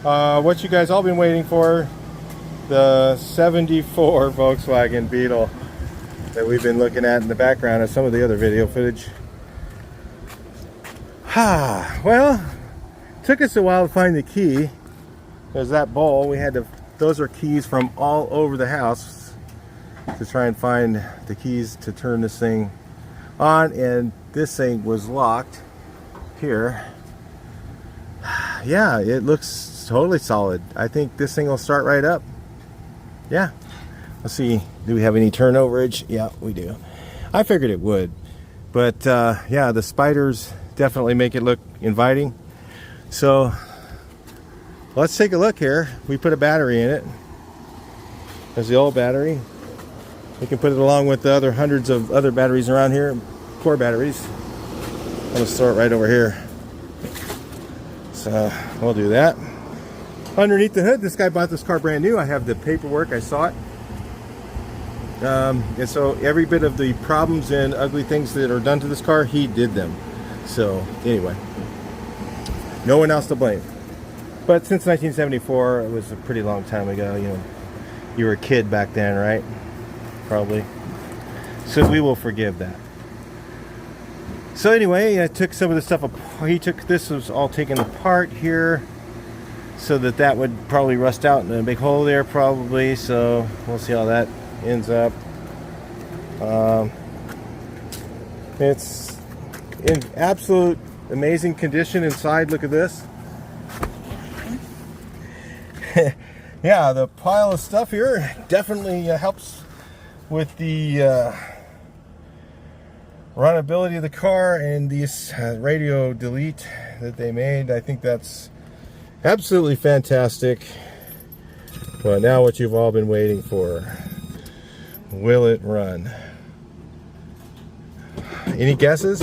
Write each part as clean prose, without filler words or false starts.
What you guys all been waiting for, the 74 Volkswagen Beetle that we've been looking at in the background of some of the other video footage. Well, took us a while to find the key. There's that bowl. We had to, those are keys from all over the house to try and find the keys to turn this thing on, and this thing was locked here. Yeah, it looks totally solid. I think this thing will start right up. Yeah. Let's see, do we have any turnoverage? Yeah, we do. I figured it would. But yeah, the spiders definitely make it look inviting. So let's take a look here. We put a battery in it. There's the old battery. We can put it along with the other hundreds of other batteries around here, core batteries. I'm gonna store it right over here. So we'll do that. Underneath the hood, this guy bought this car brand new. I have the paperwork, I saw it. And so every bit of the problems and ugly things that are done to this car, he did them. So anyway, no one else to blame. But since 1974, it was a pretty long time ago. You know, you were a kid back then, right? Probably. So we will forgive that. So anyway, I took some of the stuff apart. He took, this was all taken apart here, so that would probably rust out in a big hole there probably. So we'll see how that ends up. It's in absolute amazing condition inside. Look at this. Yeah, the pile of stuff here definitely helps with the runnability of the car, and these radio delete that they made. I think that's absolutely fantastic. But now what you've all been waiting for. Will it run? Any guesses?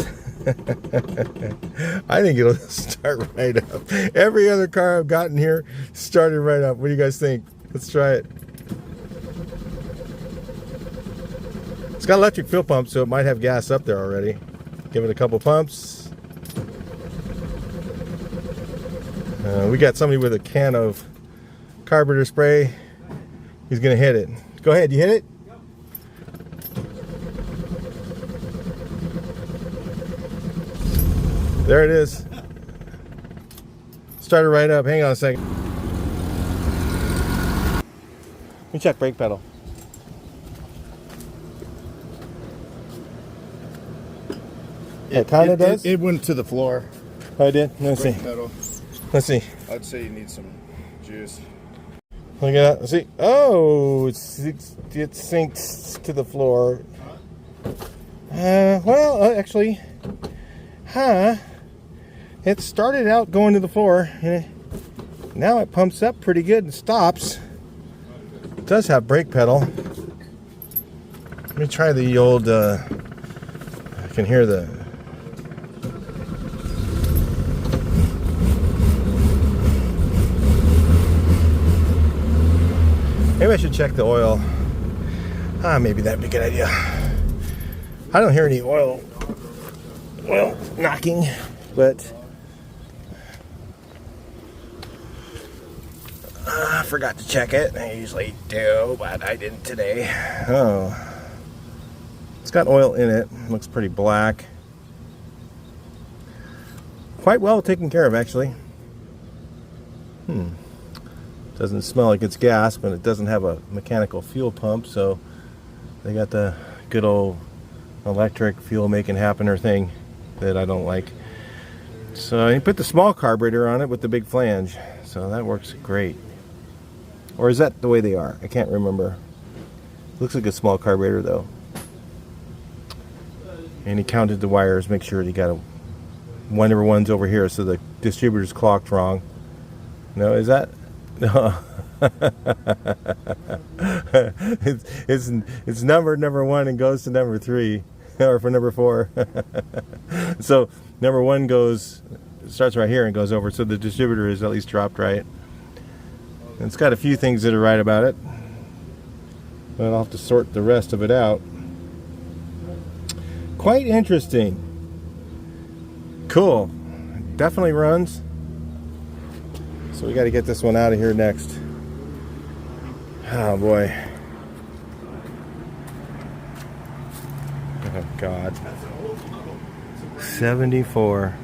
I think it'll start right up. Every other car I've gotten here started right up. What do you guys think? Let's try it. It's got electric fuel pumps, so it might have gas up there already. Give it a couple pumps. We got somebody with a can of carburetor spray. He's gonna hit it. Go ahead, you hit it? Yep. There it is. Started right up. Hang on a second. Let me check brake pedal. It kind of does? It went to the floor. Oh, it did? Let's see. Pedal. Let's see. I'd say you need some juice. Look at that. Let's see. Oh, it sinks to the floor. Well, actually, it started out going to the floor, and now it pumps up pretty good and stops. It does have brake pedal. Let me try the old, I can hear the... Maybe I should check the oil. Maybe that'd be a good idea. I don't hear any oil knocking, but I forgot to check it. I usually do, but I didn't today. Oh, it's got oil in it. Looks pretty black. Quite well taken care of, actually. Doesn't smell like it's gas, but it doesn't have a mechanical fuel pump, so they got the good old electric fuel making happener thing that I don't like. So you put the small carburetor on it with the big flange, so that works great. Or is that the way they are? I can't remember. Looks like a small carburetor though. And he counted the wires, make sure he got a number one's over here, so the distributor's clocked wrong. No, is that? No. it's number one and goes to number 3, or for number 4. So number 1 starts right here and goes over, so the distributor is at least dropped right. And it's got a few things that are right about it, but I'll have to sort the rest of it out. Quite interesting. Cool. Definitely runs. So we got to get this one out of here next. Oh boy. Oh God. 74.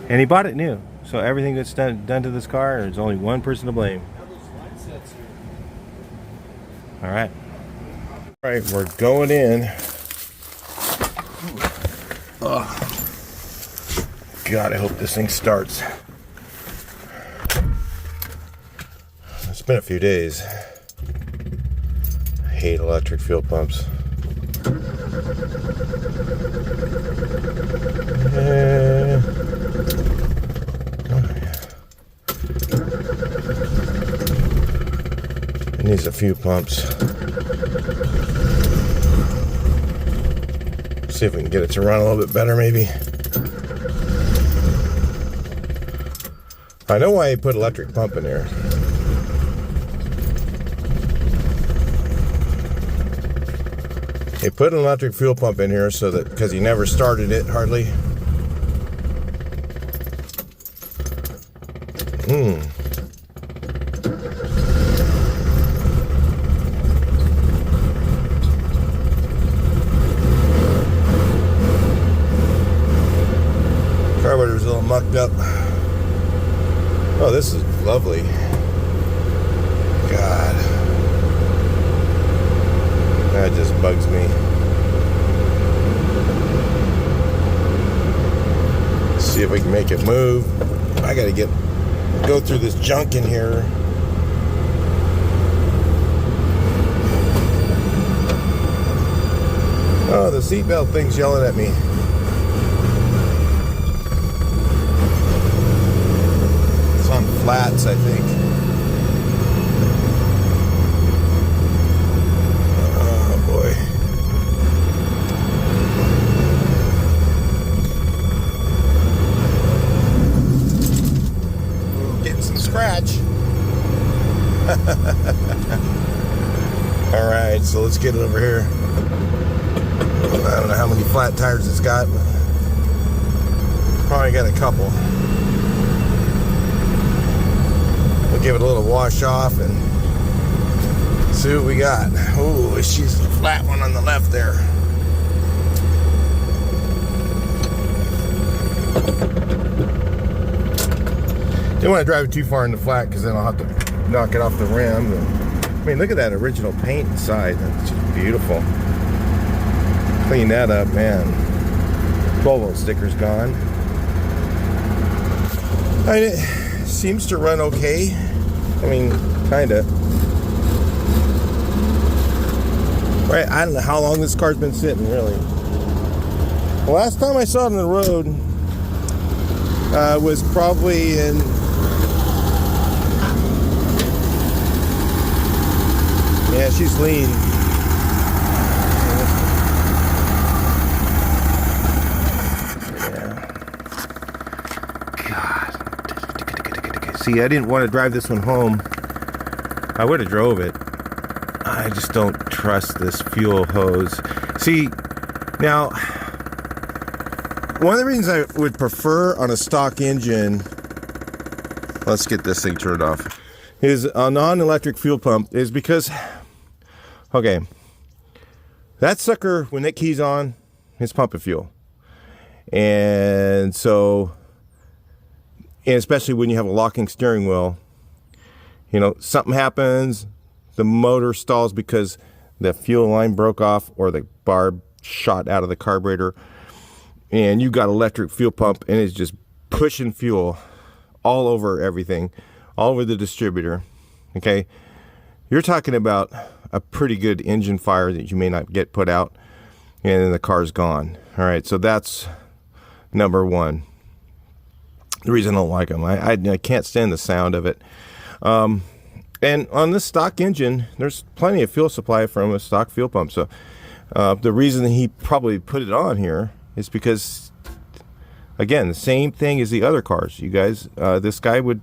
And he bought it new. So everything that's done to this car, there's only one person to blame. All right. All right, we're going in. Oh. God, I hope this thing starts. It's been a few days. I hate electric fuel pumps. It needs a few pumps. See if we can get it to run a little bit better, maybe. I know why he put electric pump in here. He put an electric fuel pump in here so that, because he never started it hardly. Carburetor's a little mucked up. Oh, this is lovely. God. That just bugs me. Let's see if we can make it move. I gotta go through this junk in here. Oh, the seatbelt thing's yelling at me. It's on flats, I think. Oh boy. Ooh, getting some scratch. All right, so let's get it over here. I don't know how many flat tires it's got. Probably got a couple. We'll give it a little wash off and see what we got. Oh, she's the flat one on the left there. Don't want to drive it too far in the flat because then I'll have to knock it off the rim. I mean, look at that original paint inside. That's just beautiful. Clean that up, man. Volvo sticker's gone. It seems to run okay. I mean, kinda. Right, I don't know how long this car's been sitting, really. The last time I saw it on the road was probably in... Yeah, she's lean. See, I didn't want to drive this one home. I would have drove it. I just don't trust this fuel hose. See, now, one of the reasons I would prefer on a stock engine, let's get this thing turned off, is a non-electric fuel pump is because, okay, that sucker, when that key's on, it's pumping fuel. And so... And especially when you have a locking steering wheel, you know, something happens, the motor stalls because the fuel line broke off or the barb shot out of the carburetor, and you got electric fuel pump and it's just pushing fuel all over everything, all over the distributor. Okay, you're talking about a pretty good engine fire that you may not get put out, and then the car's gone. All right, so that's number one. The reason I don't like them, I can't stand the sound of it. And on this stock engine, there's plenty of fuel supply from a stock fuel pump. So the reason he probably put it on here is because, again, the same thing as the other cars. You guys, this guy would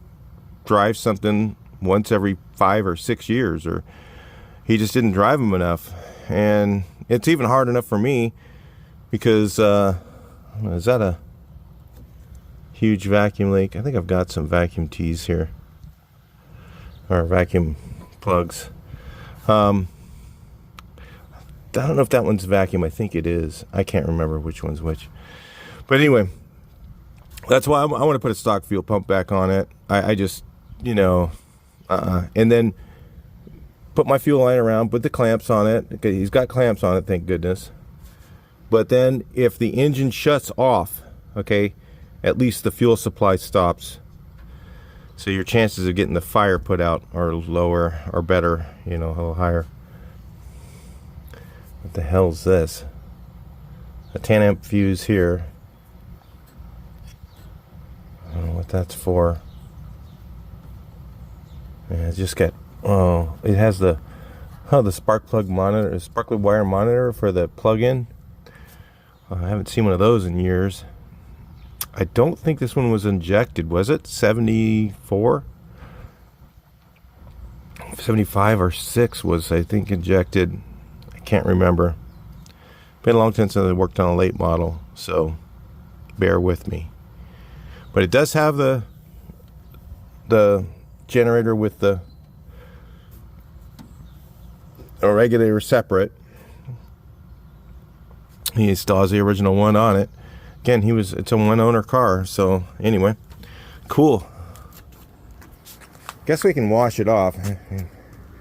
drive something once every 5 or 6 years, or he just didn't drive them enough. And it's even hard enough for me because, is that a... huge vacuum leak. I think I've got some vacuum tees here, or vacuum plugs. I don't know if that one's vacuum. I think it is. I can't remember which one's which. But anyway, that's why I want to put a stock fuel pump back on it. I just, you know, and then put my fuel line around, put the clamps on it. Okay, he's got clamps on it, thank goodness. But then if the engine shuts off, okay, at least the fuel supply stops. So your chances of getting the fire put out are lower or better, you know, a little higher. What the hell is this? A 10 amp fuse here. I don't know what that's for. Yeah, it's just got, oh, it has the spark plug monitor, spark plug wire monitor for the plug-in. I haven't seen one of those in years. I don't think this one was injected, was it? 74? 75 or 6 was, I think, injected. I can't remember. Been a long time since I worked on a late model, so bear with me. But it does have the generator with the regulator separate. He still has the original one on it. Again, it's a one-owner car, so anyway, cool. Guess we can wash it off.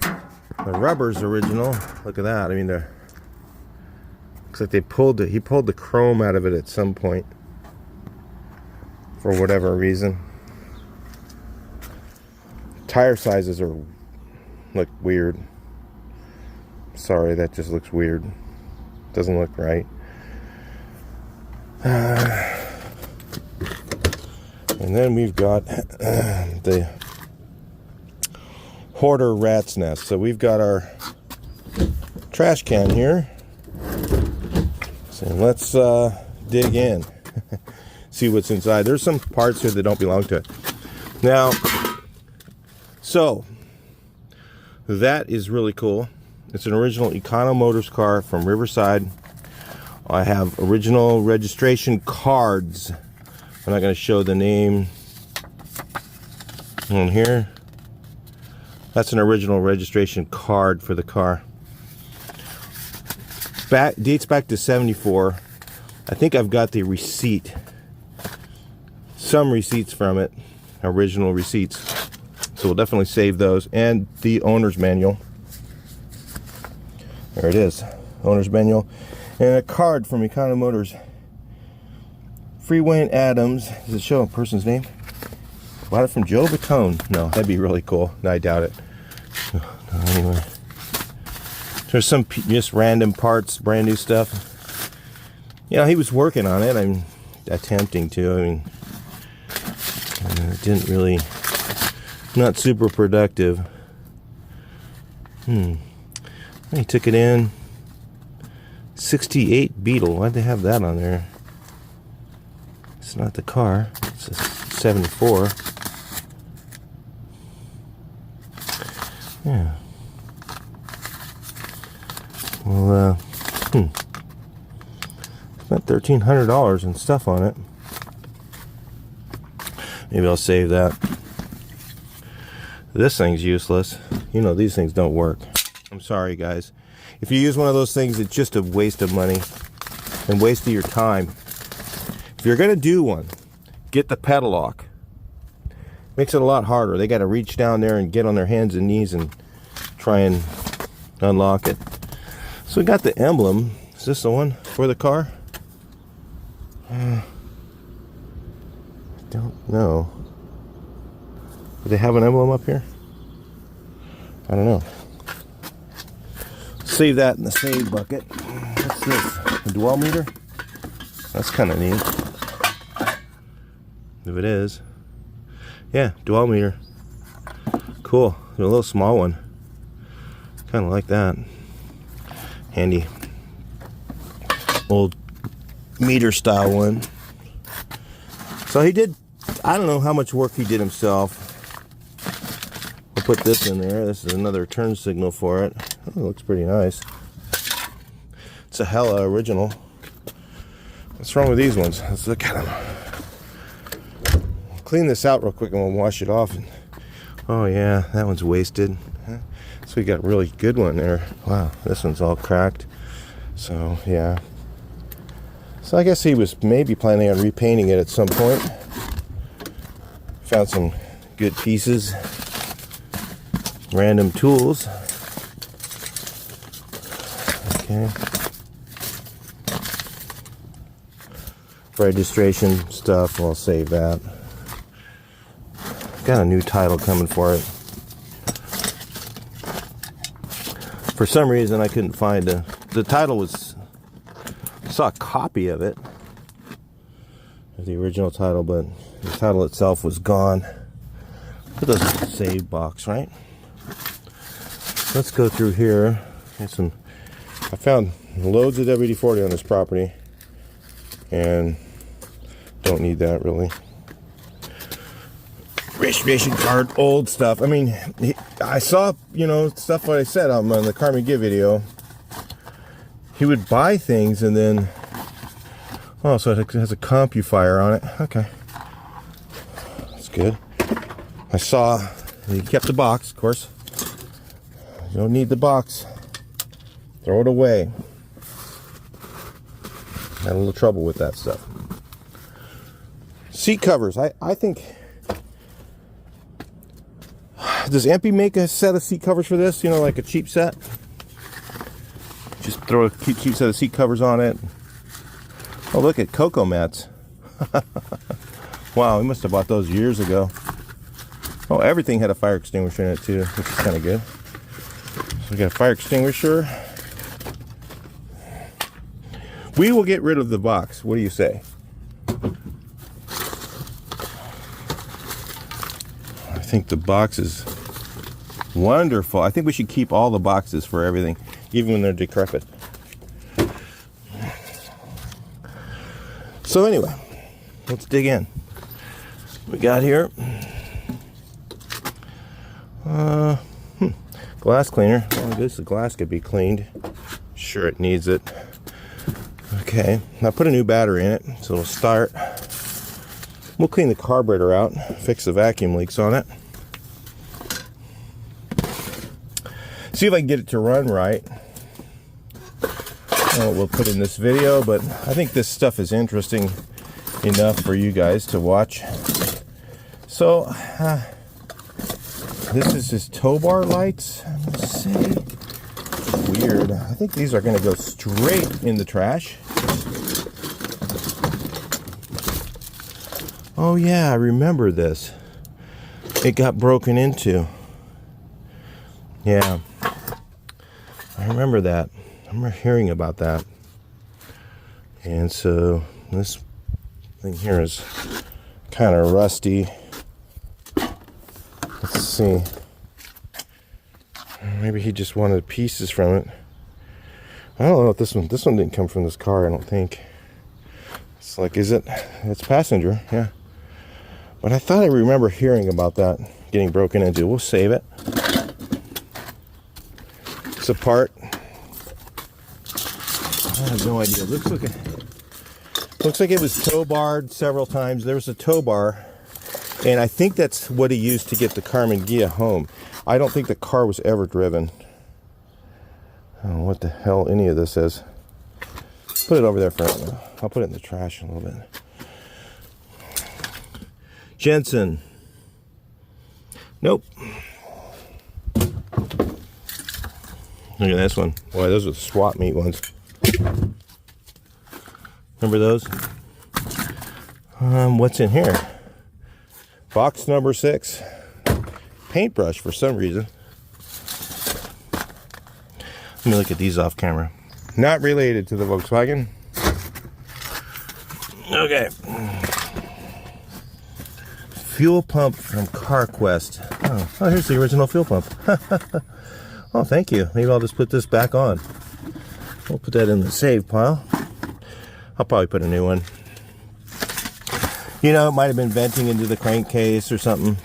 The rubber's original. Look at that. I mean, looks like he pulled the chrome out of it at some point for whatever reason. Tire sizes look weird. Sorry, that just looks weird. Doesn't look right. And then we've got the Hoarder rat's nest. So we've got our trash can here. So let's dig in, see what's inside. There's some parts here that don't belong to it. Now, so that is really cool. It's an original Econo Motors car from Riverside. I have original registration cards. I'm not going to show the name on here. That's an original registration card for the car. Dates back to 74. I think I've got the receipt. Some receipts from it. Original receipts. So we'll definitely save those. And the owner's manual. There it is. Owner's manual. And a card from Econo Motors. Freeway Adams. Does it show a person's name? Bought it from Joe Batone. No, that'd be really cool. No, I doubt it. No, anyway. There's some just random parts, brand new stuff. You know, he was working on it. I'm attempting to. I mean, it didn't really, not super productive. He took it in. 68 Beetle. Why'd they have that on there? It's not the car. It's a 74. Yeah. Well, spent $1,300 and stuff on it. Maybe I'll save that. This thing's useless. You know, these things don't work. I'm sorry, guys. If you use one of those things, it's just a waste of money and waste of your time. If you're going to do one, get the pedal lock. Makes it a lot harder. They got to reach down there and get on their hands and knees and try and unlock it. So we got the emblem. Is this the one for the car? I don't know. Do they have an emblem up here? I don't know. Save that in the save bucket. What's this? A dwell meter? That's kind of neat. If it is. Yeah, dwell meter. Cool. A little small one. Kind of like that. Handy. Old meter style one. So he did, I don't know how much work he did himself. I'll put this in there. This is another turn signal for it. Oh, it looks pretty nice. It's a hella original. What's wrong with these ones? Let's look at them. clean this out real quick and we'll wash it off. And, oh yeah, that one's wasted. So we got a really good one there. Wow, this one's all cracked. So yeah. So I guess he was maybe planning on repainting it at some point. Found some good pieces. Random tools. Okay. Registration stuff, I'll save that. Got a new title coming for it. For some reason I couldn't find the title was, I saw a copy of it, of the original title, but the title itself was gone. Put those in the save box, right? Let's go through here. There's some, I found loads of WD-40 on this property, and don't need that really. Registration card, old stuff. I mean, I saw, you know, stuff what I said on the Carmen Give video. He would buy things and then, oh, so it has a CompuFire on it. Okay, that's good. I saw he kept the box, of course. You don't need the box. Throw it away. Had a little trouble with that stuff. Seat covers. I think. Does Empy make a set of seat covers for this? You know, like a cheap set? Just throw a cheap set of seat covers on it. Oh, look at Cocoa Mats. Wow, we must have bought those years ago. Oh, everything had a fire extinguisher in it too, which is kind of good. So we got a fire extinguisher. We will get rid of the box. What do you say? I think the box is wonderful. I think we should keep all the boxes for everything, even when they're decrepit. So anyway, let's dig in. We got here glass cleaner. Well, I guess the glass could be cleaned. Sure, it needs it. Okay, now put a new battery in it, so it'll start. We'll clean the carburetor out, fix the vacuum leaks on it. See if I can get it to run right. Oh, we'll put in this video, but I think this stuff is interesting enough for you guys to watch. So, this is his tow bar lights. Let's see. Weird. I think these are going to go straight in the trash. Oh yeah, I remember this. It got broken into. Yeah. I remember that. I remember hearing about that. And so this thing here is kind of rusty. Let's see. Maybe he just wanted pieces from it. I don't know if this one didn't come from this car, I don't think. It's like, is it? It's passenger, yeah. But I thought I remember hearing about that getting broken into. We'll save it. It's a part. I have no idea. Looks like it was tow barred several times. There was a tow bar, and I think that's what he used to get the Carmen Ghia home. I don't think the car was ever driven. I don't know what the hell any of this is. Put it over there for now. I'll put it in the trash a little bit. Jensen. Nope. Look at this one. Boy, those are the swap meet ones. Remember those? What's in here? Box number 6. Paintbrush for some reason. Let me look at these off camera. Not related to the Volkswagen. Okay. Fuel pump from CarQuest. Oh, here's the original fuel pump. Oh, thank you. Maybe I'll just put this back on. We'll put that in the save pile. I'll probably put a new one. You know, it might have been venting into the crankcase or something.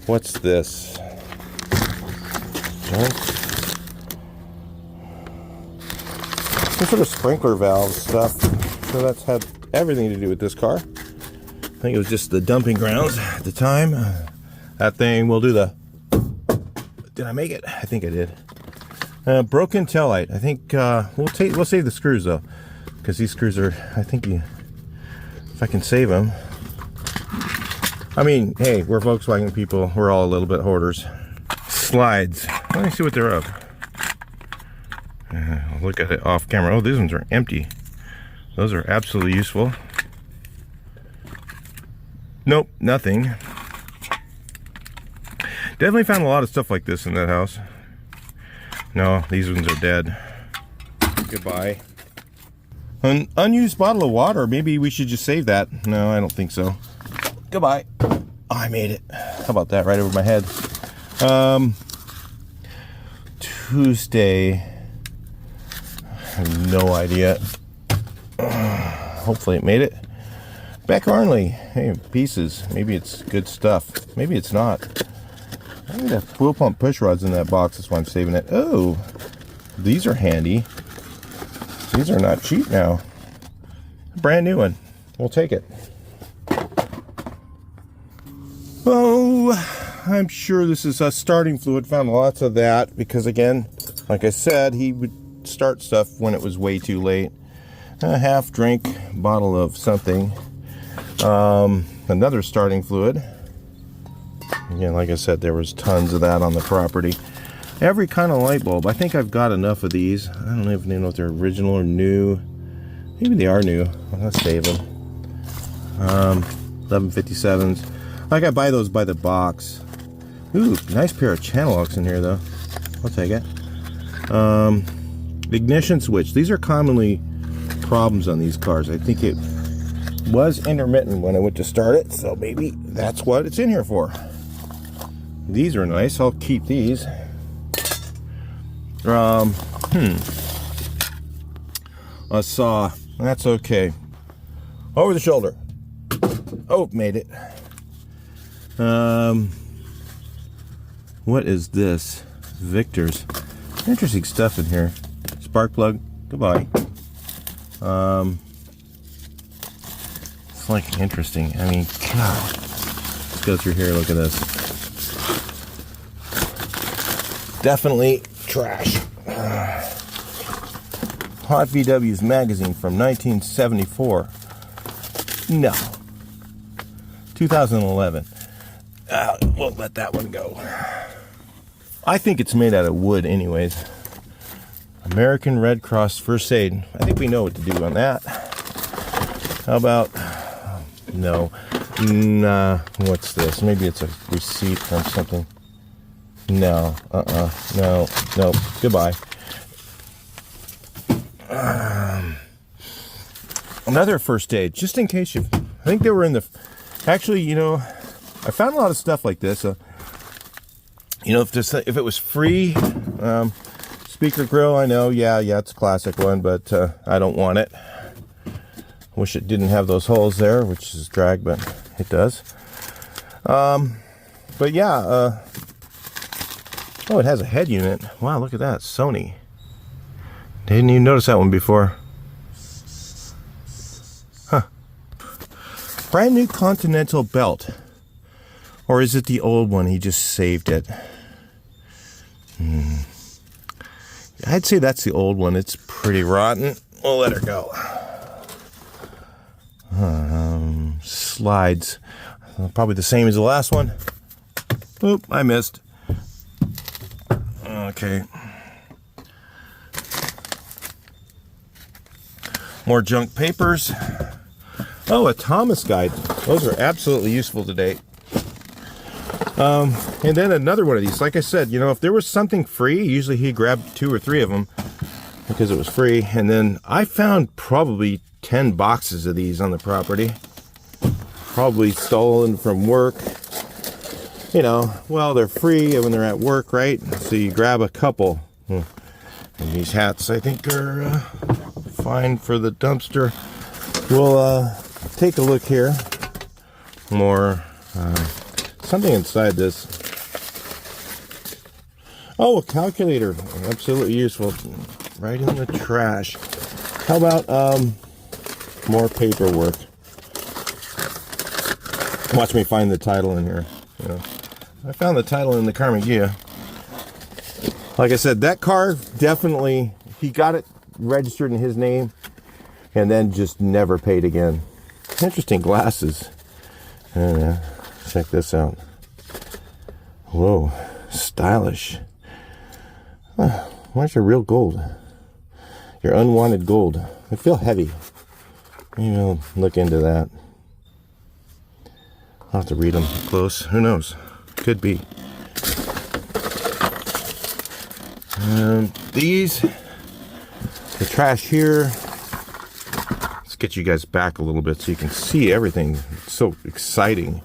What's this? Junk? Some sort of sprinkler valve stuff. So that's had everything to do with this car. think it was just the dumping grounds at the time. That thing will do the... Did I make it? I think I did. Broken taillight. I think we'll save the screws though, because these screws are, I think if I can save them. I mean, hey, we're Volkswagen people. We're all a little bit hoarders. Slides. Let me see what they're of. I'll look at it off camera. Oh, these ones are empty. Those are absolutely useful. Nope, nothing. Definitely found a lot of stuff like this in that house. No, these ones are dead. Goodbye. An unused bottle of water. Maybe we should just save that. No, I don't think so. Goodbye. Oh, I made it. How about that? Right over my head. Tuesday. I have no idea. Hopefully it made it. Beck Arnley. Hey, pieces. Maybe it's good stuff. Maybe it's not. I need a fuel pump push rods in that box. That's why I'm saving it. Oh, these are handy. These are not cheap now. Brand new one. We'll take it. Oh, I'm sure this is a starting fluid. Found lots of that because, again, like I said, he would start stuff when it was way too late. A half drink bottle of something. Another starting fluid. Again, like I said, there was tons of that on the property. Every kind of light bulb. I think I've got enough of these. I don't even know if they're original or new. Maybe they are new. Let's save them. 1157s. Like I buy those by the box. Ooh, nice pair of channel locks in here though. I'll take it. Ignition switch. These are commonly problems on these cars. I think it was intermittent when I went to start it, so maybe that's what it's in here for. These are nice. I'll keep these. A saw. That's okay. Over the shoulder. Oh, made it. What is this? Victor's. Interesting stuff in here. Spark plug. Goodbye. It's like interesting. I mean, God. Let's go through here. Look at this. Definitely trash. Hot VW's magazine from 1974. No. 2011. We'll let that one go. I think it's made out of wood anyways. American Red Cross First Aid. I think we know what to do on that. How about... No. Nah. What's this? Maybe it's a receipt from something. No. No. No. Goodbye. Another first aid, just in case you... I think they were in the... Actually, you know, I found a lot of stuff like this. You know, if it was free, speaker grill, I know, yeah, it's a classic one, but I don't want it. Wish it didn't have those holes there, which is drag, but it does. But yeah, oh, it has a head unit. Wow, look at that, Sony. Didn't even notice that one before. Huh. Brand new Continental belt. Or is it the old one? He just saved it. I'd say that's the old one. It's pretty rotten. We'll let her go. Slides. Probably the same as the last one. Oop, I missed. Okay. More junk papers. Oh, a Thomas guide. Those are absolutely useful today. And then another one of these. Like I said, you know, if there was something free, usually he grabbed 2 or 3 of them because it was free. And then I found probably 10 boxes of these on the property. Probably stolen from work. You know, well, they're free when they're at work, right? So you grab a couple. And these hats, I think, are fine for the dumpster. We'll take a look here. More something inside this. Oh, a calculator. Absolutely useful. Right in the trash. How about more paperwork? Watch me find the title in here. You know, I found the title in the Carmagia. Like I said, that car definitely, he got it registered in his name and then just never paid again. Interesting glasses. Check this out. Whoa, stylish. Where's your real gold? Your unwanted gold. They feel heavy. Maybe I'll look into that. I'll have to read them close. Who knows? Could be. These, the trash here. Let's get you guys back a little bit so you can see everything. It's so exciting.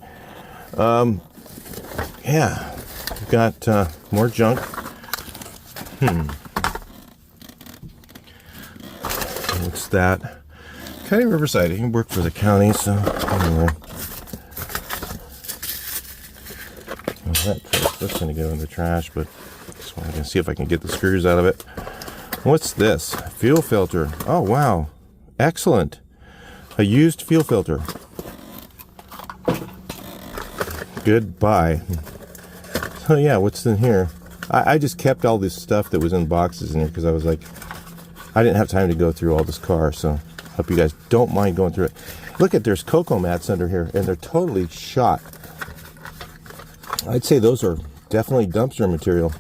Yeah, we've got more junk. What's that? County Riverside. You can work for the county, so anyway. Well, that's going to go in the trash, but just want to see if I can get the screws out of it. What's this? Fuel filter. Oh, wow. Excellent. A used fuel filter. Goodbye. So yeah, what's in here? I just kept all this stuff that was in boxes in here because I was like, I didn't have time to go through all this car, so hope you guys don't mind going through it. Look at, there's cocoa mats under here, and they're totally shot. I'd say those are definitely dumpster material.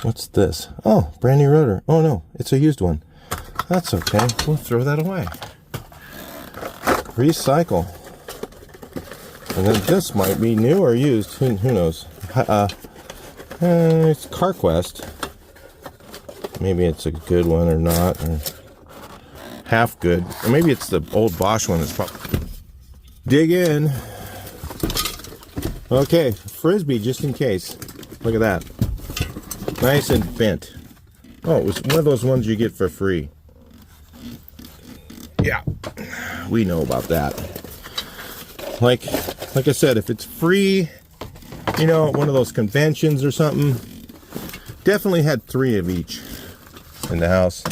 What's this? Oh, brand new rotor. Oh no, it's a used one. That's okay. We'll throw that away. Recycle. And then this might be new or used. Who knows? It's CarQuest. Maybe it's a good one or not, or half good. Or maybe it's the old Bosch one that's probably... Dig in. Okay, Frisbee just in case. Look at that. Nice and bent. Oh, it was one of those ones you get for free. Yeah, we know about that. Like I said, if it's free, you know, at one of those conventions or something, definitely had 3 of each in the house.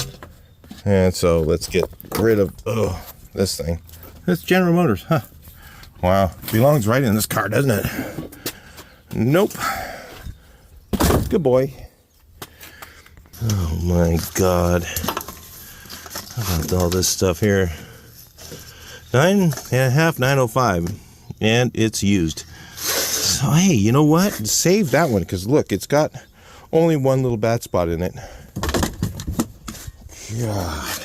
And so let's get rid of this thing. It's General Motors, huh? Wow, belongs right in this car, doesn't it? Nope. Good boy. Oh my God. How about all this stuff here? 9.5, 905, and it's used. So hey, you know what? Save that one, because look, it's got only one little bad spot in it. God.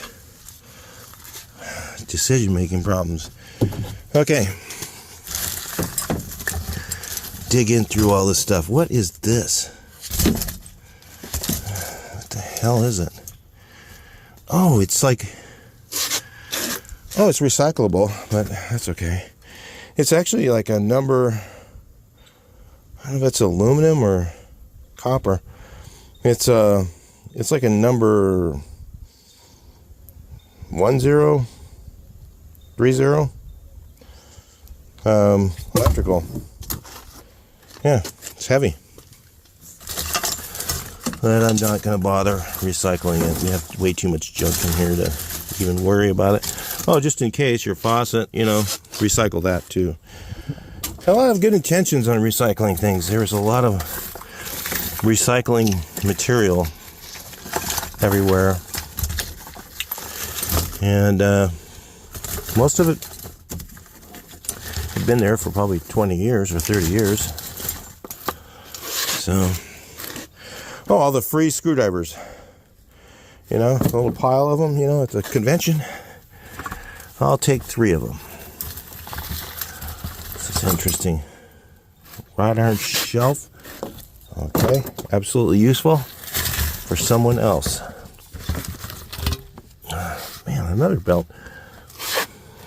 Decision-making problems. Okay. Dig in through all this stuff. What is this? What the hell is it? Oh, it's like... Oh, it's recyclable, but that's okay. It's actually like a number... I don't know if it's aluminum or copper. It's like a number 1030 electrical. Yeah, it's heavy. But I'm not going to bother recycling it. We have way too much junk in here to even worry about it. Oh, just in case, your faucet, you know, recycle that too. A lot of good intentions on recycling things. There's a lot of recycling material everywhere. And most of it had been there for probably 20 years or 30 years. So, oh, all the free screwdrivers. You know, a little pile of them, you know, at the convention. I'll take 3 of them. This is interesting. Wrought iron shelf. Okay, absolutely useful for someone else. Man, another belt.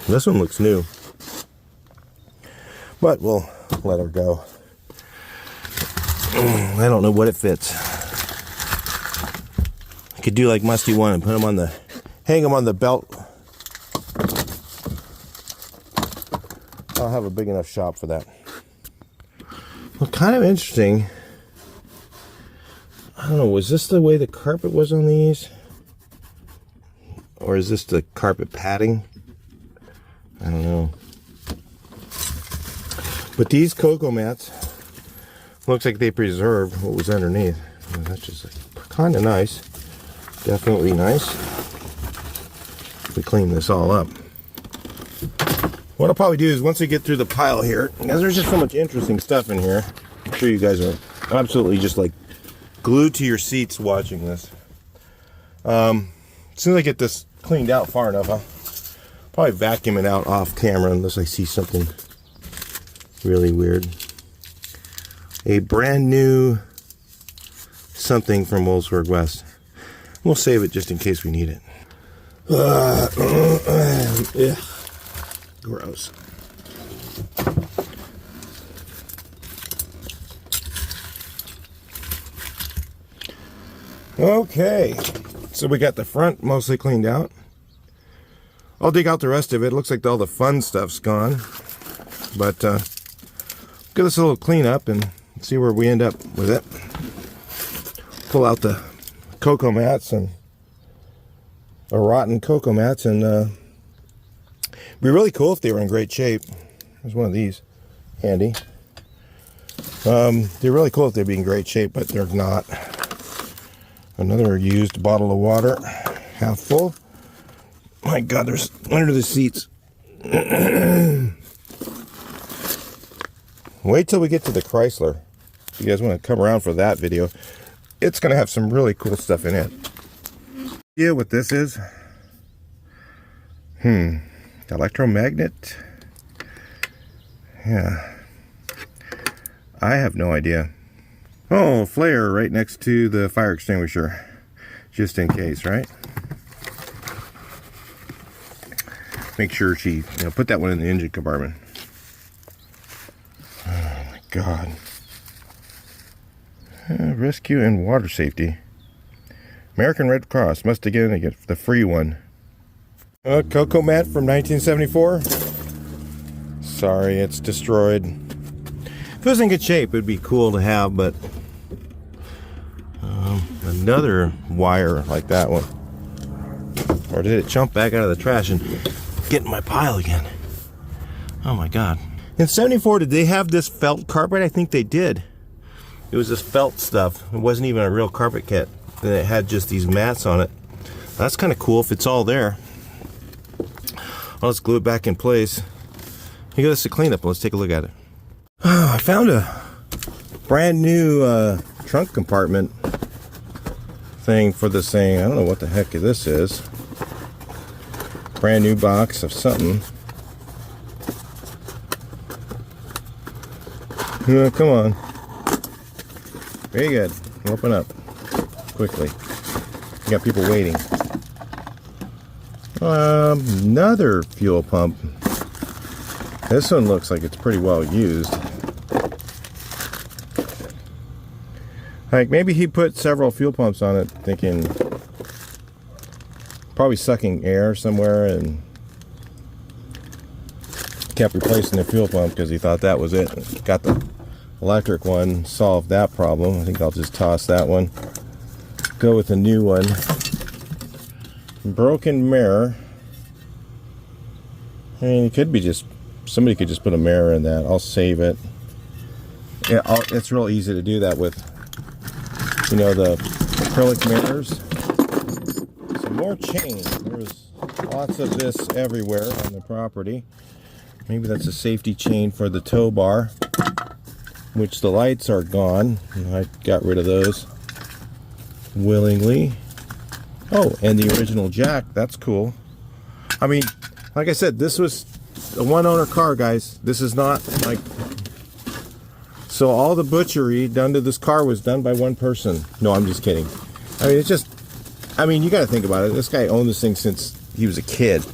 This one looks new. But we'll let her go. I don't know what it fits. I could do like Musty One and put them on the, hang them on the belt. I'll have a big enough shop for that. Well, kind of interesting. I don't know, was this the way the carpet was on these? Or is this the carpet padding? But these cocoa mats, looks like they preserved what was underneath. That's just like, kind of nice. Definitely nice. We clean this all up. What I'll probably do is once we get through the pile here, because there's just so much interesting stuff in here. I'm sure you guys are absolutely just like glued to your seats watching this. As soon as I get this cleaned out far enough, I'll probably vacuum it out off camera unless I see something really weird. A brand new something from Wolfsburg West. We'll save it just in case we need it. Yeah. Gross. Okay, so we got the front mostly cleaned out. I'll dig out the rest of it. It looks like all the fun stuff's gone. But give this a little cleanup and see where we end up with it. Pull out the cocoa mats and rotten cocoa mats, and it'd be really cool if they were in great shape. There's one of these handy. They're really cool if they'd be in great shape, but they're not. Another used bottle of water, half full. My God, there's under the seats. Wait till we get to the Chrysler. If you guys want to come around for that video, it's going to have some really cool stuff in it. Yeah, what this is? Electromagnet? Yeah. I have no idea. Oh, flare right next to the fire extinguisher. Just in case, right? Make sure she, put that one in the engine compartment. Oh my God. Rescue and water safety. American Red Cross must again get the free one. Cocoa mat from 1974. Sorry, it's destroyed. If it was in good shape, it'd be cool to have, but another wire like that one. Or did it jump back out of the trash and get in my pile again? Oh my God. In 74, did they have this felt carpet? I think they did. It was this felt stuff. It wasn't even a real carpet kit. And it had just these mats on it. That's kind of cool if it's all there. I'll just glue it back in place. You got this a cleanup. Let's take a look at it. Oh, I found a brand new trunk compartment thing for this thing. I don't know what the heck this is. Brand new box of something. Come on. Very good. Open up quickly. You got people waiting. Another fuel pump. This one looks like it's pretty well used. Like maybe he put several fuel pumps on it, thinking probably sucking air somewhere, and kept replacing the fuel pump because he thought that was it. Got the electric one, solved that problem. I think I'll just toss that one. Go with a new one. Broken mirror. I mean, it could be just somebody could just put a mirror in that. I'll save it. Yeah, it's real easy to do that with, the acrylic mirrors. Some more chain. There's lots of this everywhere on the property. Maybe that's a safety chain for the tow bar, which the lights are gone. I got rid of those willingly. Oh, and the original jack. That's cool. I mean, like I said, this was a one-owner car, guys. This is not like... So all the butchery done to this car was done by one person. No, I'm just kidding. I mean, it's just... I mean, you got to think about it. This guy owned this thing since he was a kid.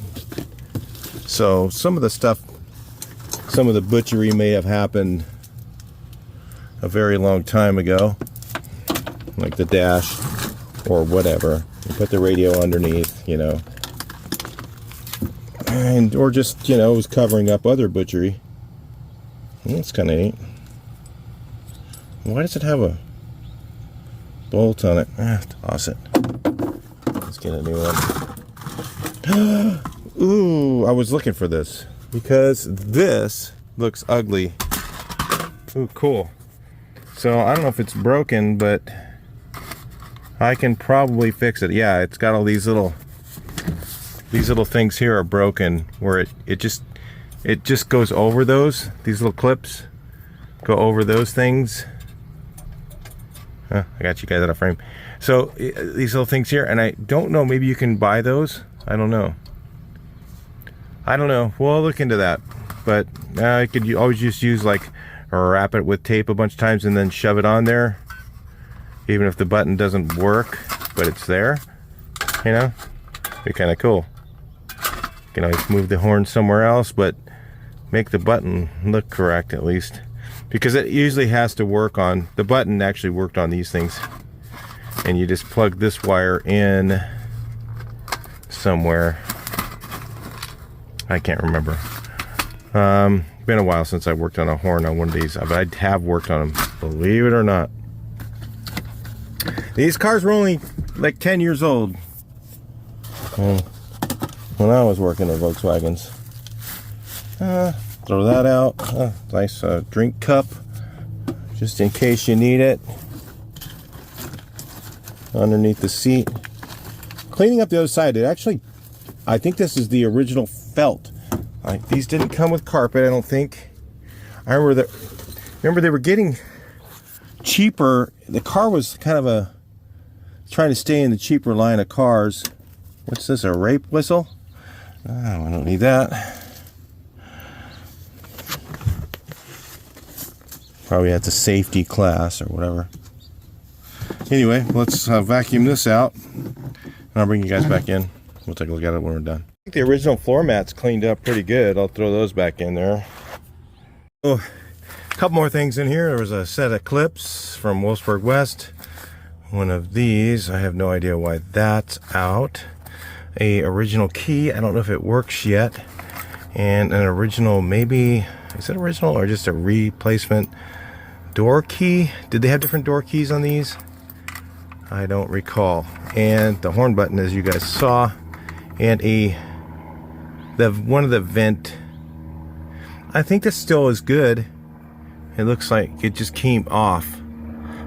So some of the stuff, some of the butchery may have happened a very long time ago. Like the dash or whatever. You put the radio underneath, and or just it was covering up other butchery. That's kind of neat. Why does it have a bolt on it? Toss it. Let's get a new one. Ooh, I was looking for this because this looks ugly Ooh, cool. So I don't know if it's broken, but I can probably fix it. Yeah, it's got all these little things here are broken where it just goes over those. These little clips go over those things. I got you guys out of frame. So these little things here, and I don't know, maybe you can buy those. I don't know. We'll look into that. But I could always just use like, or wrap it with tape a bunch of times and then shove it on there, even if the button doesn't work, but it's there. You know, be kind of cool. You can always move the horn somewhere else, but make the button look correct at least, because it usually has to work on, the button actually worked on these things, and you just plug this wire in somewhere. I can't remember. Been a while since I worked on a horn on one of these, but I have worked on them, believe it or not. These cars were only like 10 years old when I was working at Volkswagens. Throw that out. Nice drink cup, just in case you need it. Underneath the seat. Cleaning up the other side, it actually, I think this is the original felt. These didn't come with carpet, I don't think. I remember they were getting cheaper. The car was kind of trying to stay in the cheaper line of cars. What's this, a rape whistle? Oh, I don't need that. Probably at the safety class or whatever. Anyway, let's vacuum this out, and I'll bring you guys back in. We'll take a look at it when we're done. I think the original floor mats cleaned up pretty good. I'll throw those back in there. Oh, a couple more things in here. There was a set of clips from Wolfsburg West. One of these, I have no idea why that's out. A original key, I don't know if it works yet. And an original, maybe, is it original or just a replacement door key? Did they have different door keys on these? I don't recall. And the horn button, as you guys saw, and one of the vent. I think this still is good. It looks like it just came off.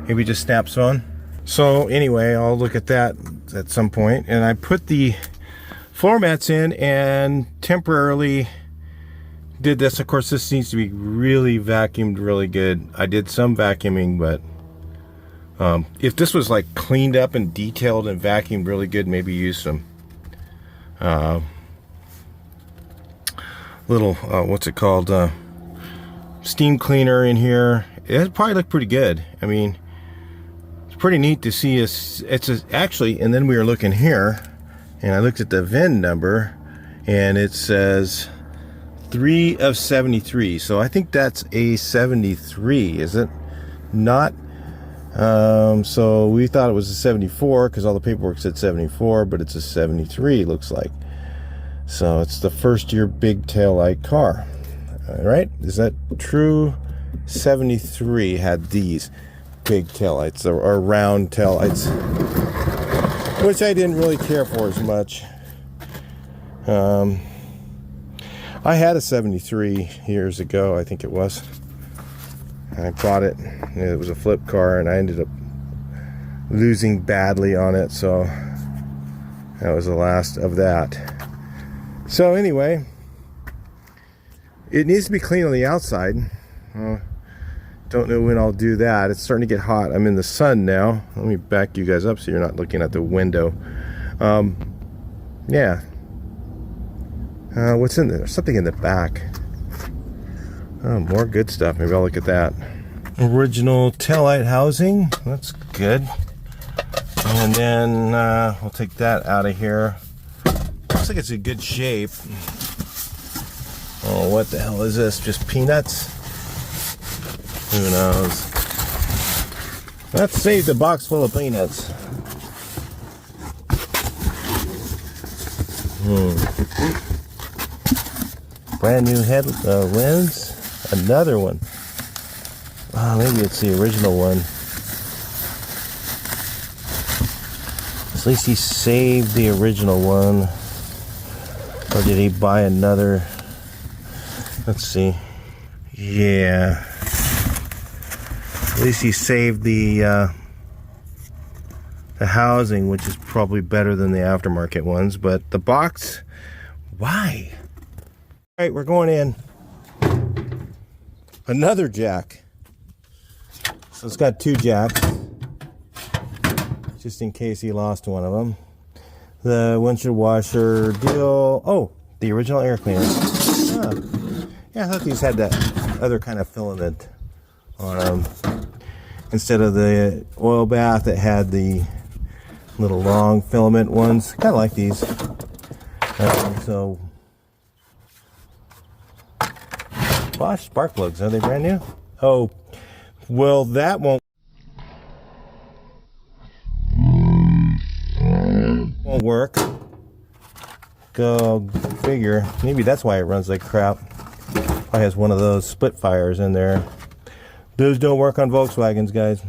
Maybe it just snaps on. So anyway, I'll look at that at some point. And I put the floor mats in and temporarily did this. Of course, this needs to be really vacuumed really good. I did some vacuuming, but if this was like cleaned up and detailed and vacuumed really good, maybe use some little what's it called, steam cleaner in here. It probably looked pretty good. I mean, it's pretty neat to see actually, and then we were looking here and I looked at the VIN number and it says 3 of 73. So I think that's a 73, is it not? So we thought it was a 74 because all the paperwork said 74, but it's a 73, looks like. So it's the first year big taillight car. All right, is that true? 73 had these big taillights, or round taillights, which I didn't really care for as much. I had a 73 years ago, I think it was. I bought it. It was a flip car, and I ended up losing badly on it, so that was the last of that. So anyway, it needs to be clean on the outside. Don't know when I'll do that. It's starting to get hot. I'm in the sun now. Let me back you guys up so you're not looking at the window. Yeah. What's in there? There's something in the back. Oh, more good stuff. Maybe I'll look at that. Original taillight housing. That's good. And then we'll take that out of here. Looks like it's in good shape. Oh, what the hell is this? Just peanuts? Who knows? Let's save the box full of peanuts. Brand new head lens. Another one. Oh, maybe it's the original one. At least he saved the original one. Or did he buy another? Let's see. Yeah. At least he saved the housing, which is probably better than the aftermarket ones. But the box, why? All right, we're going in. Another jack. So it's got 2 jacks, just in case he lost one of them. The windshield washer deal. Oh, the original air cleaner. Ah. Yeah, I thought these had that other kind of filament on them. Instead of the oil bath that had the little long filament ones. Kind of like these. So, Bosch spark plugs. Are they brand new? Oh, well, that won't work. Go figure. Maybe that's why it runs like crap. Probably has one of those split fires in there. Those don't work on Volkswagens, guys.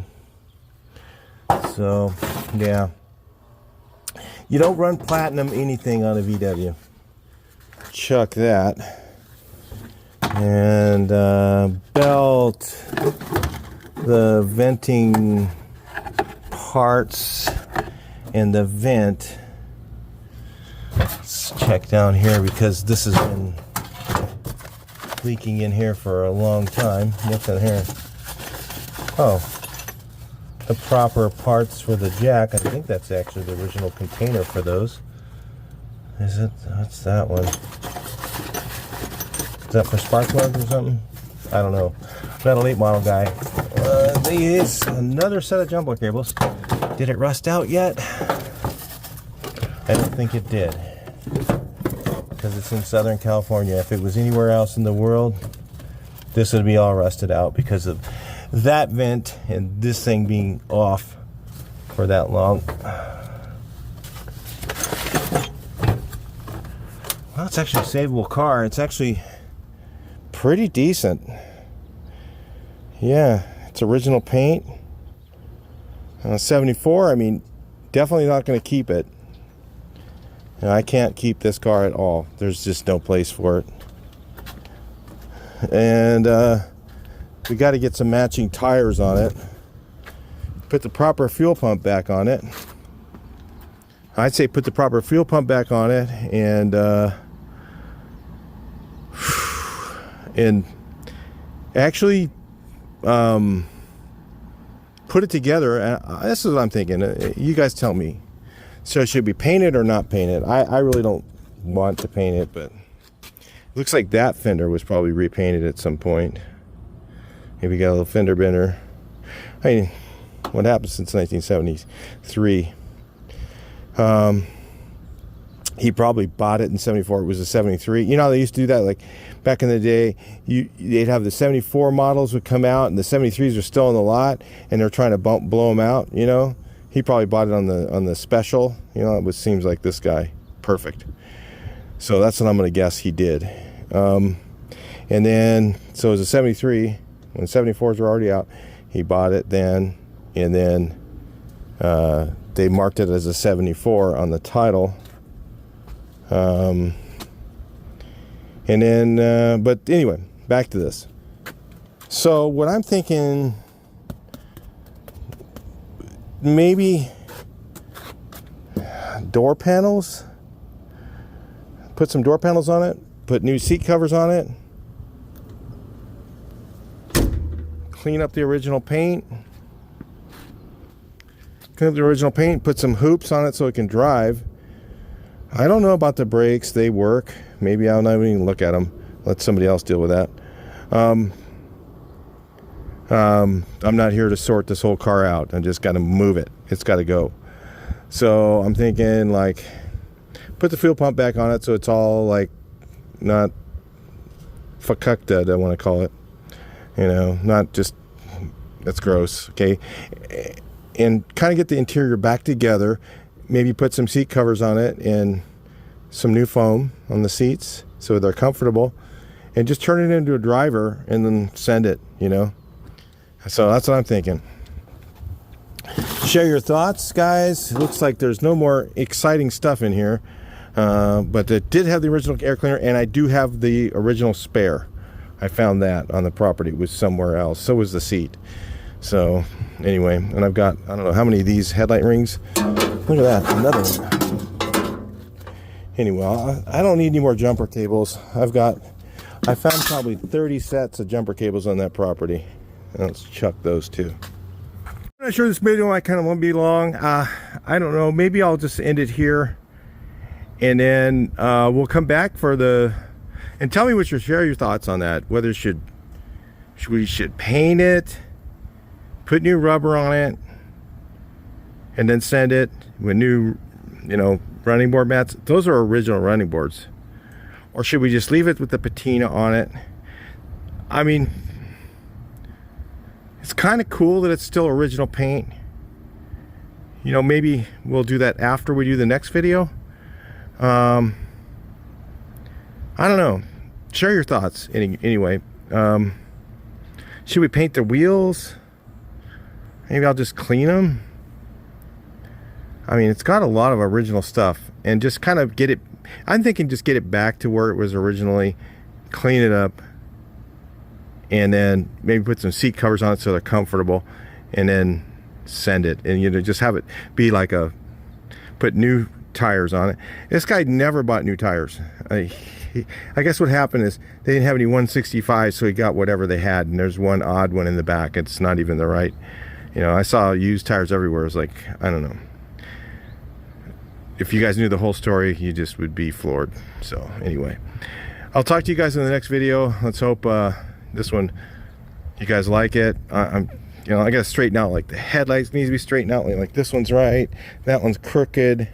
So, yeah. You don't run platinum anything on a VW. Chuck that. And belt, the venting parts, and the vent. Let's check down here because this has been leaking in here for a long time. What's in here? Oh, the proper parts for the jack. I think that's actually the original container for those. Is it? What's that one? Is that for spark plugs or something? I don't know. Not a late model guy. There's another set of jumbo cables. Did it rust out yet? I don't think it did. Because it's in Southern California. If it was anywhere else in the world, this would be all rusted out because of that vent and this thing being off for that long. Well, it's actually a savable car. It's actually pretty decent. Yeah, it's original paint. 74, I mean, definitely not going to keep it. And I can't keep this car at all. There's just no place for it. And we got to get some matching tires on it. Put the proper fuel pump back on it. I'd say put the proper fuel pump back on it and actually put it together. This is what I'm thinking. You guys tell me. So it should be painted or not painted. I really don't want to paint it, but it looks like that fender was probably repainted at some point. Maybe got a little fender bender. I mean, what happened since 1973? He probably bought it in 74. It was a 73. You know how they used to do that? Like back in the day, they'd have the 74 models would come out and the 73s are still in the lot and they're trying to blow them out, you know? He probably bought it on the special. You know, it seems like this guy. Perfect. So that's what I'm going to guess he did. And then, so it was a 73. When 74s were already out, he bought it then. And then they marked it as a 74 on the title. And then, but anyway, back to this. So what I'm thinking, maybe door panels. Put some door panels on it. Put new seat covers on it. Clean up the original paint. Clean up the original paint. Put some hoops on it so it can drive. I don't know about the brakes. They work. Maybe I'll not even look at them. Let somebody else deal with that. I'm not here to sort this whole car out. I just got to move it. It's got to go. So I'm thinking, like, put the fuel pump back on it so it's all, like, not fakukta, I want to call it. You know, not just, that's gross, okay? And kind of get the interior back together. Maybe put some seat covers on it and some new foam on the seats so they're comfortable. And just turn it into a driver and then send it, you know? So that's what I'm thinking. Share your thoughts, guys. It looks like there's no more exciting stuff in here. But it did have the original air cleaner, and I do have the original spare. I found that on the property. It was somewhere else. So was the seat. So anyway, and I've got, I don't know how many of these headlight rings. Look at that, another one. Anyway, I don't need any more jumper cables. I found probably 30 sets of jumper cables on that property. And let's chuck those too. I'm not sure this video might kind of won't be long. I don't know, maybe I'll just end it here. And then we'll come back for and tell me share your thoughts on that. Whether we should paint it, put new rubber on it, and then send it with new, running board mats. Those are original running boards. Or should we just leave it with the patina on it? I mean, it's kind of cool that it's still original paint. Maybe we'll do that after we do the next video. I don't know. Share your thoughts anyway. Should we paint the wheels? Maybe I'll just clean them. I mean, it's got a lot of original stuff, and just kind of get it, I'm thinking just get it back to where it was originally, clean it up, and then maybe put some seat covers on it so they're comfortable, and then send it. And just have it be like put new tires on it. This guy never bought new tires. I guess what happened is they didn't have any 165, so he got whatever they had, and there's one odd one in the back. It's not even the right. I saw used tires everywhere. It was like, I don't know. If you guys knew the whole story, you just would be floored. So anyway, I'll talk to you guys in the next video. Let's hope this one, you guys like it. I gotta straighten out, like the headlights needs to be straightened out. Like this one's right, that one's crooked.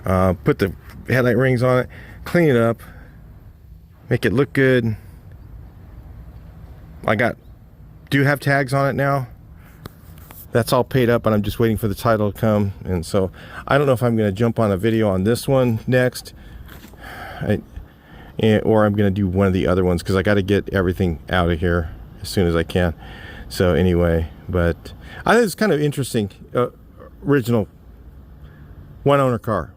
Put the headlight rings on it, clean it up, make it look good. Do have tags on it now. That's all paid up, and I'm just waiting for the title to come. And so I don't know if I'm going to jump on a video on this one next, or I'm going to do one of the other ones, because I got to get everything out of here as soon as I can. So anyway, but I think it's kind of interesting. Original one owner car.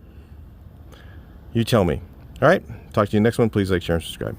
You tell me. All right, talk to you next one. Please like, share, and subscribe.